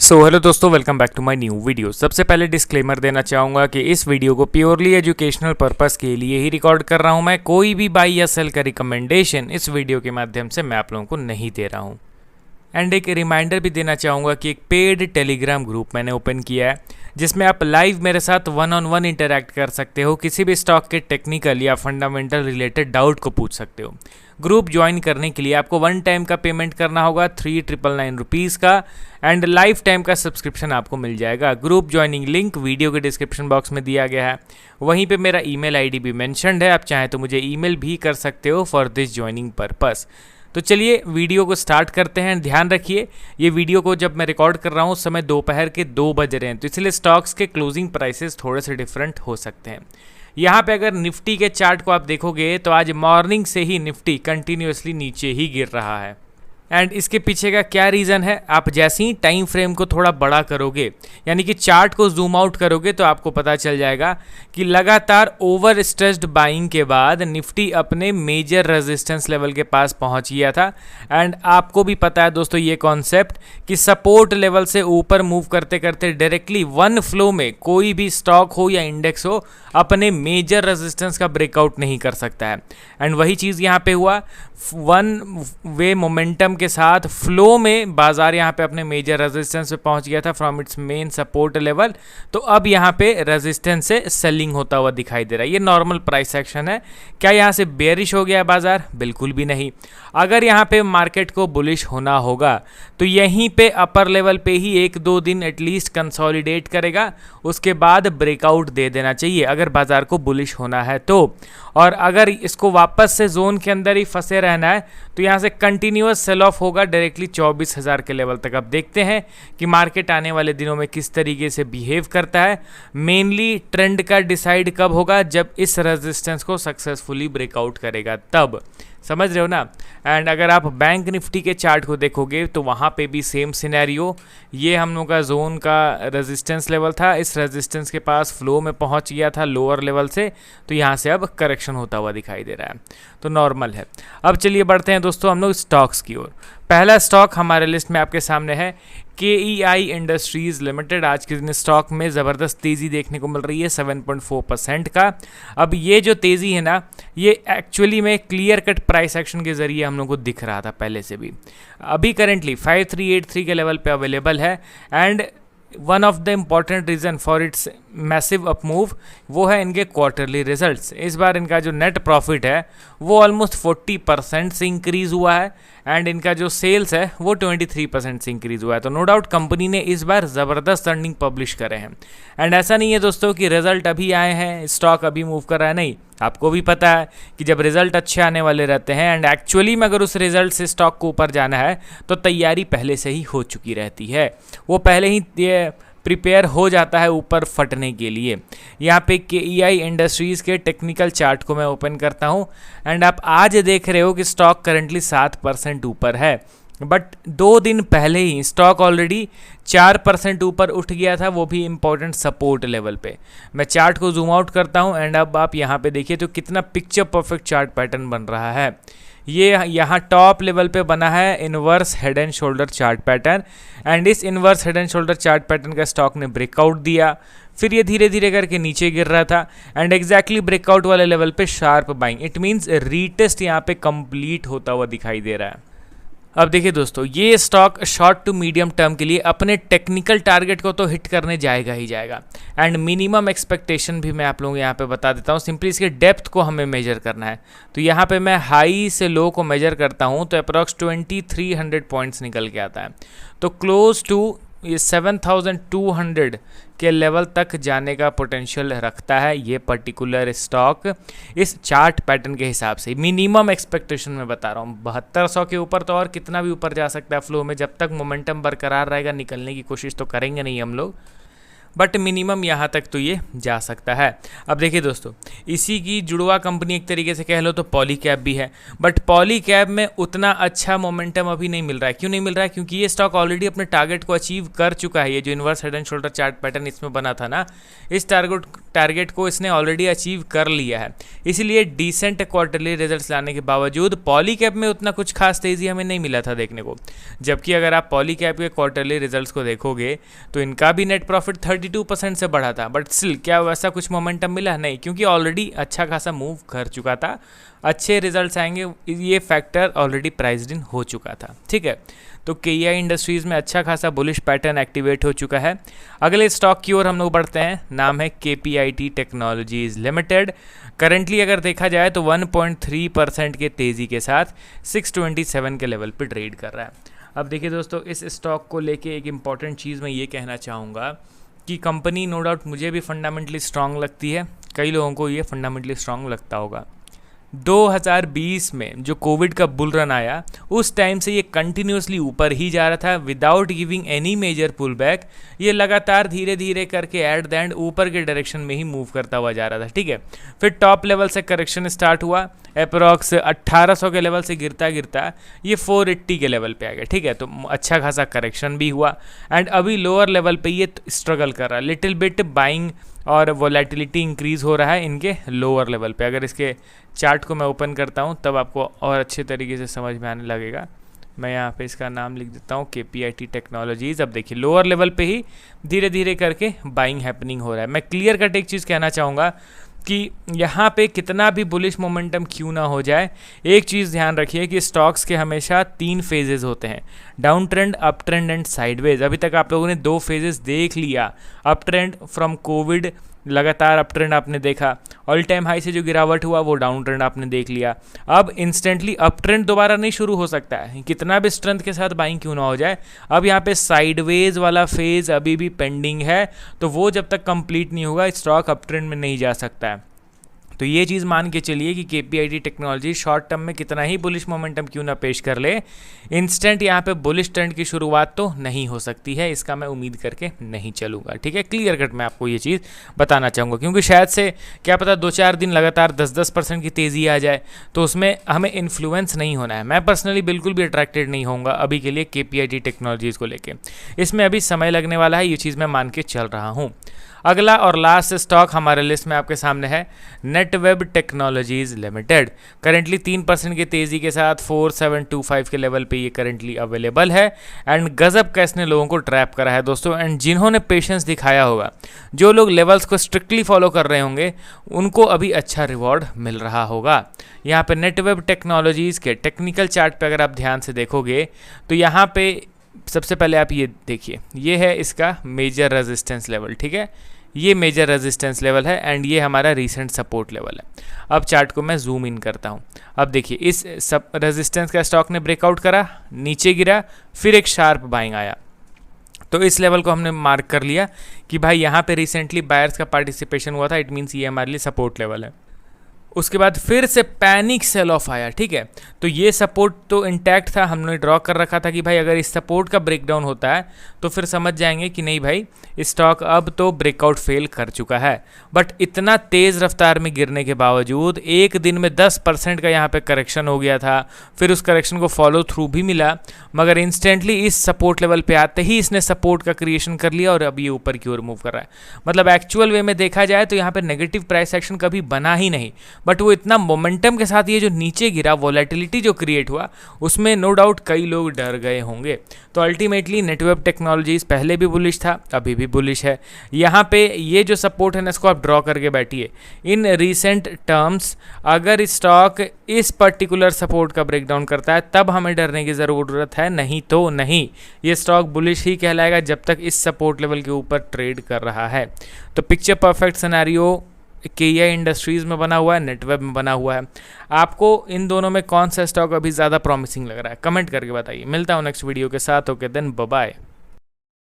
Hello दोस्तों, welcome back to my new video. सबसे पहले डिस्क्लेमर देना चाहूँगा कि इस वीडियो को प्योरली एजुकेशनल पर्पस के लिए ही रिकॉर्ड कर रहा हूँ। मैं कोई भी बाई या सेल का रिकमेंडेशन इस वीडियो के माध्यम से मैं आप लोगों को नहीं दे रहा हूँ। एंड एक रिमाइंडर भी देना चाहूँगा कि एक पेड टेलीग्राम ग्रुप मैंने ओपन किया है, जिसमें आप लाइव मेरे साथ वन ऑन वन इंटरैक्ट कर सकते हो, किसी भी स्टॉक के टेक्निकल या फंडामेंटल रिलेटेड डाउट को पूछ सकते हो। ग्रुप ज्वाइन करने के लिए आपको वन टाइम का पेमेंट करना होगा 3999 रुपीज़ का, एंड लाइफ टाइम का सब्सक्रिप्शन आपको मिल जाएगा। ग्रुप ज्वाइनिंग लिंक वीडियो के डिस्क्रिप्शन बॉक्स में दिया गया है, वहीं पे मेरा ईमेल आईडी भी मेंशन्ड है। आप चाहें तो मुझे ईमेल भी कर सकते हो फॉर दिस ज्वाइनिंग पर्पस। तो चलिए वीडियो को स्टार्ट करते हैं। ध्यान रखिए, ये वीडियो को जब मैं रिकॉर्ड कर रहा हूँ उस समय दोपहर के 2 बज रहे हैं, तो इसलिए स्टॉक्स के क्लोजिंग प्राइसेस थोड़े से डिफरेंट हो सकते हैं। यहाँ पे अगर निफ्टी के चार्ट को आप देखोगे तो आज मॉर्निंग से ही निफ्टी कंटिन्यूअसली नीचे ही गिर रहा है। एंड इसके पीछे का क्या रीज़न है, आप जैसे ही टाइम फ्रेम को थोड़ा बड़ा करोगे, यानी कि चार्ट को जूम आउट करोगे, तो आपको पता चल जाएगा कि लगातार ओवर स्ट्रेस्ड बाइंग के बाद निफ्टी अपने मेजर रेजिस्टेंस लेवल के पास पहुंच गया था। एंड आपको भी पता है दोस्तों ये कॉन्सेप्ट कि सपोर्ट लेवल से ऊपर मूव करते करते डायरेक्टली वन फ्लो में कोई भी स्टॉक हो या इंडेक्स हो अपने मेजर रेजिस्टेंस का ब्रेकआउट नहीं कर सकता है। एंड वही चीज़ यहाँ पे हुआ, वन वे मोमेंटम के साथ फ्लो में बाजार यहाँ पे अपने मेजर रेजिस्टेंस पे पहुँच गया था from its main support level. तो अब यहाँ पे रेजिस्टेंस से सेलिंग होता हुआ दिखाई दे रहा है। ये नॉर्मल प्राइस एक्शन है। क्या यहाँ से बेयरिश हो गया बाजार? बिल्कुल भी नहीं। अगर यहाँ पे मार्केट को बुलिश होना होगा तो यहीं पे अपर लेवल पे ही 1-2 दिन एटलीस्ट कंसोलिडेट करेगा, उसके बाद ब्रेकआउट दे देना चाहिए अगर बाजार को बुलिश होना है तो। और अगर इसको वापस से जोन के अंदर ही फंसे रहना है तो यहाँ से कंटिन्यूअस सेल ऑफ होगा डायरेक्टली 24,000 के लेवल तक। अब देखते हैं कि मार्केट आने वाले दिनों में किस तरीके से बिहेव करता है। मेनली ट्रेंड का डिसाइड कब होगा, जब इस रेजिस्टेंस को सक्सेसफुली ब्रेकआउट करेगा तब। समझ रहे हो ना। एंड अगर आप बैंक निफ्टी के चार्ट को देखोगे तो वहाँ पे भी सेम सिनेरियो, ये हम लोग का जोन का रेजिस्टेंस लेवल था, इस रेजिस्टेंस के पास फ्लो में पहुँच गया था लोअर लेवल से, तो यहाँ से अब करेक्शन होता हुआ दिखाई दे रहा है, तो नॉर्मल है। अब चलिए बढ़ते हैं दोस्तों हम लोग स्टॉक्स की ओर। पहला स्टॉक हमारे लिस्ट में आपके सामने है KEI इंडस्ट्रीज़ लिमिटेड। आज के दिन स्टॉक में ज़बरदस्त तेज़ी देखने को मिल रही है 7.4% का। अब ये जो तेज़ी है ना, ये एक्चुअली में क्लियर कट प्राइस एक्शन के ज़रिए हम लोग को दिख रहा था पहले से भी। अभी करेंटली 5383 के लेवल पे अवेलेबल है। And one of the important reason for its massive up move वो है इनके क्वार्टरली रिजल्ट्स। इस बार इनका जो नेट प्रॉफिट है वो ऑलमोस्ट 40% से इंक्रीज़ हुआ है, एंड इनका जो सेल्स है वो 23% से इंक्रीज़ हुआ है। तो नो डाउट कंपनी ने इस बार ज़बरदस्त अर्निंग पब्लिश करे हैं। एंड ऐसा नहीं है दोस्तों कि रिजल्ट अभी आए हैं स्टॉक अभी मूव कर रहा है, नहीं। आपको भी पता है कि जब रिजल्ट अच्छे आने वाले रहते हैं एंड एक्चुअली में अगर उस रिजल्ट से स्टॉक को ऊपर जाना है तो तैयारी पहले से ही हो चुकी रहती है, वो पहले ही प्रिपेयर हो जाता है ऊपर फटने के लिए। यहाँ पे KEI इंडस्ट्रीज़ के टेक्निकल चार्ट को मैं ओपन करता हूँ, एंड आप आज देख रहे हो कि स्टॉक करंटली 7% ऊपर है, बट 2 दिन पहले ही स्टॉक ऑलरेडी 4% ऊपर उठ गया था, वो भी इंपॉर्टेंट सपोर्ट लेवल पे। मैं चार्ट को जूम आउट करता हूँ, एंड अब आप यहाँ पे देखिए तो कितना पिक्चर परफेक्ट चार्ट पैटर्न बन रहा है। ये यहाँ टॉप लेवल पे बना है inverse head and shoulder chart pattern, and इस inverse head and shoulder chart pattern का स्टॉक ने ब्रेकआउट दिया, फिर ये धीरे धीरे करके नीचे गिर रहा था, एंड एग्जैक्टली ब्रेकआउट वाले लेवल पे sharp buying, it means retest यहाँ पे कंप्लीट होता हुआ दिखाई दे रहा है। अब देखिए दोस्तों, ये stock short to medium term के लिए अपने टेक्निकल टारगेट को तो हिट करने जाएगा ही जाएगा, एंड मिनिमम एक्सपेक्टेशन भी मैं आप लोगों को यहाँ पे बता देता हूँ। सिंपली इसके डेप्थ को हमें मेजर करना है, तो यहाँ पे मैं हाई से लो को मेजर करता हूँ तो अप्रॉक्स 2300 पॉइंट्स निकल के आता है। तो क्लोज टू ये 7200 के लेवल तक जाने का पोटेंशियल रखता है ये पर्टिकुलर स्टॉक इस चार्ट पैटर्न के हिसाब से। मिनिमम एक्सपेक्टेशन में बता रहा हूँ, 7200 के ऊपर तो और कितना भी ऊपर जा सकता है फ्लो में, जब तक मोमेंटम बरकरार रहेगा निकलने की कोशिश तो करेंगे नहीं हम लोग। बट मिनिमम यहाँ तक तो ये जा सकता है। अब देखिए दोस्तों, इसी की जुड़वा कंपनी एक तरीके से कह लो तो पॉलीकैब भी है, बट पॉलीकैब में उतना अच्छा मोमेंटम अभी नहीं मिल रहा है। क्यों नहीं मिल रहा है? क्योंकि ये स्टॉक ऑलरेडी अपने टारगेट को अचीव कर चुका है। ये जो inverse head and shoulder chart pattern इसमें बना था ना, इस टारगेट को इसने ऑलरेडी अचीव कर लिया है। इसीलिए डिसेंट क्वार्टरली रिजल्ट्स लाने के बावजूद पॉलीकैब में उतना कुछ खास तेज़ी हमें नहीं मिला था देखने को। जबकि अगर आप पॉलीकैब के क्वार्टरली रिजल्ट्स को देखोगे तो इनका भी नेट प्रॉफिट 32% से बढ़ा था, बट स्टिल क्या वैसा कुछ मोमेंटम मिला? नहीं, क्योंकि ऑलरेडी अच्छा खासा मूव कर चुका था। अच्छे रिजल्ट्स आएंगे ये फैक्टर ऑलरेडी प्राइस्ड इन हो चुका था। ठीक है, तो KEI इंडस्ट्रीज़ में अच्छा खासा बुलिश पैटर्न एक्टिवेट हो चुका है। अगले स्टॉक की ओर हम लोग बढ़ते हैं, नाम है KPIT टेक्नोलॉजीज़ लिमिटेड। करंटली अगर देखा जाए तो 1.3% के तेज़ी के साथ 627 के लेवल पे ट्रेड कर रहा है। अब देखिए दोस्तों, इस स्टॉक को लेके एक इम्पॉर्टेंट चीज़ मैं ये कहना चाहूँगा कि कंपनी नो डाउट मुझे भी फंडामेंटली स्ट्रांग लगती है, कई लोगों को ये फंडामेंटली स्ट्रांग लगता होगा। 2020 में जो कोविड का बुल रन आया, उस टाइम से ये कंटिन्यूसली ऊपर ही जा रहा था without giving any major pull back. ये लगातार धीरे धीरे करके एट द एंड ऊपर के डायरेक्शन में ही मूव करता हुआ जा रहा था। ठीक है, फिर टॉप लेवल से करेक्शन स्टार्ट हुआ, अप्रॉक्स 1800 के लेवल से गिरता गिरता ये 480 के लेवल पे आ गया। ठीक है, तो अच्छा खासा करेक्शन भी हुआ एंड अभी लोअर लेवल पे ये स्ट्रगल कर रहा है। लिटिल बिट बाइंग और वोलेटिलिटी इंक्रीज़ हो रहा है इनके लोअर लेवल पे। अगर इसके चार्ट को मैं ओपन करता हूँ तब आपको और अच्छे तरीके से समझ में आने लगेगा। मैं यहाँ पे इसका नाम लिख देता हूँ, KPIT टेक्नोलॉजीज़। अब देखिए लोअर लेवल पे ही धीरे धीरे करके बाइंग हैपनिंग हो रहा है। मैं क्लियर कट एक चीज़ कहना चाहूँगा कि यहाँ पे कितना भी बुलिश मोमेंटम क्यों ना हो जाए, एक चीज़ ध्यान रखिए कि स्टॉक्स के हमेशा 3 फेजेस होते हैं, down trend, up trend and sideways. अभी तक आप लोगों ने 2 फेजेस देख लिया। अप ट्रेंड फ्रॉम कोविड, लगातार अप ट्रेंड आपने देखा, ऑल टाइम हाई से जो गिरावट हुआ वो डाउन ट्रेंड आपने देख लिया। अब इंस्टेंटली अप ट्रेंड दोबारा नहीं शुरू हो सकता है, कितना भी स्ट्रेंथ के साथ बाइंग क्यों ना हो जाए। अब यहाँ पे साइडवेज वाला फेज अभी भी पेंडिंग है, तो वो जब तक कंप्लीट नहीं होगा स्टॉक अप ट्रेंड में नहीं जा सकता है। तो ये चीज़ मान के चलिए कि KPIT टेक्नोलॉजी शॉर्ट टर्म में कितना ही बुलिश मोमेंटम क्यों ना पेश कर ले, इंस्टेंट यहाँ पे बुलिश ट्रेंड की शुरुआत तो नहीं हो सकती है, इसका मैं उम्मीद करके नहीं चलूँगा। ठीक है, क्लियर कट मैं आपको ये चीज़ बताना चाहूँगा, क्योंकि शायद से क्या पता 2-4 दिन लगातार 10% की तेज़ी आ जाए, तो उसमें हमें इन्फ्लुएंस नहीं होना है। मैं पर्सनली बिल्कुल भी अट्रैक्टेड नहीं होऊंगा अभी के लिए KPIT टेक्नोलॉजीज़ को लेके। इसमें अभी समय लगने वाला है, ये चीज़ मैं मान के चल रहा हूँ। अगला और लास्ट स्टॉक हमारे लिस्ट में आपके सामने है नेटवेब टेक्नोलॉजीज़ लिमिटेड। करेंटली 3% की तेज़ी के साथ 4725 के लेवल पे ये करेंटली अवेलेबल है एंड गजब का इसने लोगों को ट्रैप करा है दोस्तों। एंड जिन्होंने पेशेंस दिखाया होगा, जो लोग लेवल्स को स्ट्रिक्टली फॉलो कर रहे होंगे, उनको अभी अच्छा रिवॉर्ड मिल रहा होगा। यहाँ पे नेटवेब टेक्नोलॉजीज़ के टेक्निकल चार्ट पे अगर आप ध्यान से देखोगे तो यहाँ पे सबसे पहले आप ये देखिए, ये है इसका मेजर रेजिस्टेंस लेवल। ठीक है, ये मेजर रेजिस्टेंस लेवल है एंड ये हमारा रीसेंट सपोर्ट लेवल है। अब चार्ट को मैं जूम इन करता हूँ। अब देखिए इस सब रेजिस्टेंस का स्टॉक ने ब्रेकआउट करा, नीचे गिरा, फिर एक शार्प बाइंग आया। तो इस लेवल को हमने मार्क कर लिया कि भाई यहाँ पे रिसेंटली बायर्स का पार्टिसिपेशन हुआ था, इट मीन्स ये हमारे लिए सपोर्ट लेवल है। उसके बाद फिर से पैनिक सेल ऑफ आया। ठीक है, तो ये सपोर्ट तो इंटैक्ट था, हमने ड्रॉ कर रखा था कि भाई अगर इस सपोर्ट का ब्रेकडाउन होता है तो फिर समझ जाएंगे कि नहीं भाई स्टॉक अब तो ब्रेकआउट फेल कर चुका है। बट इतना तेज़ रफ्तार में गिरने के बावजूद एक दिन में 10% का यहाँ पे करेक्शन हो गया था, फिर उस करेक्शन को फॉलो थ्रू भी मिला, मगर इंस्टेंटली इस सपोर्ट लेवल पे आते ही इसने सपोर्ट का क्रिएशन कर लिया और अब ये ऊपर की ओर मूव कर रहा है। मतलब एक्चुअल वे में देखा जाए तो यहाँ पे नेगेटिव प्राइस एक्शन कभी बना ही नहीं, बट वो इतना मोमेंटम के साथ ये जो नीचे गिरा, वोलेटिलिटी जो क्रिएट हुआ, उसमें नो डाउट कई लोग डर गए होंगे। तो अल्टीमेटली नेटवेब टेक्नोलॉजीज पहले भी बुलिश था, अभी भी बुलिश है। यहाँ पे ये जो सपोर्ट है ना, इसको आप ड्रॉ करके बैठिए। इन रीसेंट टर्म्स अगर स्टॉक इस पर्टिकुलर सपोर्ट का ब्रेकडाउन करता है तब हमें डरने की ज़रूरत है, नहीं तो नहीं। ये स्टॉक बुलिश ही कहलाएगा जब तक इस सपोर्ट लेवल के ऊपर ट्रेड कर रहा है। तो picture perfect scenario KEI industries में बना हुआ है, नेटवेब में बना हुआ है। आपको इन दोनों में कौन सा स्टॉक अभी ज़्यादा प्रॉमिसिंग लग रहा है, कमेंट करके बताइए। मिलता हूँ नेक्स्ट वीडियो के साथ। Okay then, bye bye.